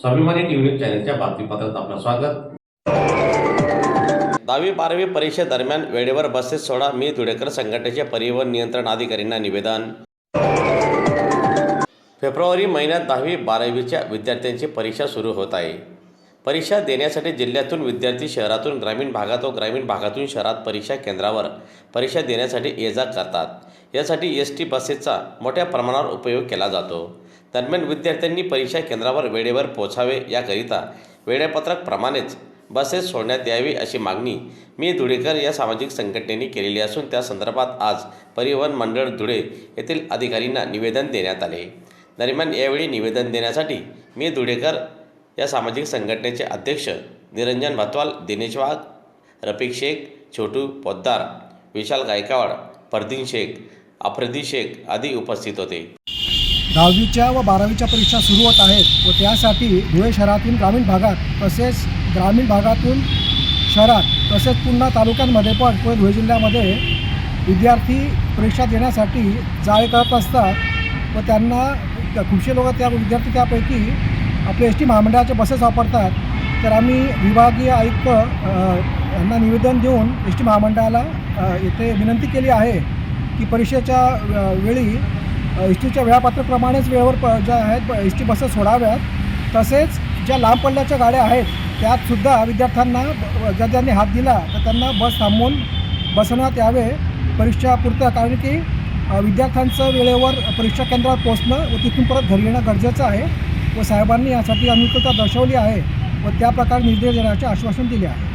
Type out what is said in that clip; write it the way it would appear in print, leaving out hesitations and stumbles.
स्वाभिमानी न्यूज चॅनलच्या बातमीपत्रात आपलं स्वागत। 10वी-12वी परीक्षेदरम्यान वेळेवर बसेस सोडा, मी धुळेकर संघटनेचे परिवहन नियंत्रण अधिकाऱ्यांना निवेदन। फेब्रुवारी महिन्यात 10वी-12वीच्या विद्यार्थ्यांची परीक्षा सुरू होत आहे। परीक्षा देण्यासाठी जिल्ह्यातून विद्यार्थी शहरातून ग्रामीण भागात व ग्रामीण भागातून शहरात परीक्षा केंद्रावर परीक्षा देण्यासाठी ये-जा करतात। यासाठी एस.टी. बसेसचा मोठ्या प्रमाणावर उपयोग केला जातो। दरम्यान विद्यार्थ्यांनी परीक्षा केंद्रावर वेळेवर पोहोचावे याकरिता वेळापत्रकाप्रमाणेच बसेस सोडण्यात यावी अशी मागणी मी धुळेकर या सामाजिक संघटनेने केलेली असून त्या संदर्भात आज परिवहन मंडळ धुळे येथील अधिकाऱ्यांना निवेदन देण्यात आले। दरम्यान यावेळी निवेदन देण्यासाठी मी धुळेकर या सामाजिक संघटनेचे अध्यक्ष निरंजन भतवाल, दिनेश वाघ, रफिक शेख, छोटू पोद्दार, विशाल गायकवाड, परदीन शेख, आफ्रिदी शेख आदी उपस्थित होते। 10वीच्या व 12वीच्या परीक्षा सुरू होत आहेत व त्यासाठी धुळे शहरातून ग्रामीण भागात तसेच ग्रामीण भागातून शहरात तसेच पुन्हा तालुक्यांमध्ये पण व धुळे जिल्ह्यामध्ये विद्यार्थी परीक्षा देण्यासाठी जाळे करत असतात व त्यांना खूपशे लोक त्या विद्यार्थी त्यापैकी आपले एस.टी. महामंडळाचे बसेस वापरतात। तर आम्ही विभागीय आयुक्त यांना निवेदन देऊन एस.टी. महामंडळाला येथे विनंती केली आहे की परीक्षेच्या वेळी एस.टीच्या वेळापत्रकाप्रमाणेच वेळेवर ज्या आहेत एस.टी. बसेस सोडाव्यात। तसेच ज्या लांब पल्ल्याच्या गाड्या आहेत त्यातसुद्धा विद्यार्थ्यांना जर त्यांनी हात दिला तर त्यांना बस थांबवून बसवण्यात यावे परीक्षापुरतं, कारण की विद्यार्थ्यांचं वेळेवर परीक्षा केंद्रावर पोहोचणं व तिथून परत घरी येणं गरजेचं आहे व साहेबांनी यासाठी अनुकूलता दर्शवली आहे व त्याप्रकारे निर्देश देण्याचे आश्वासन दिले आहे।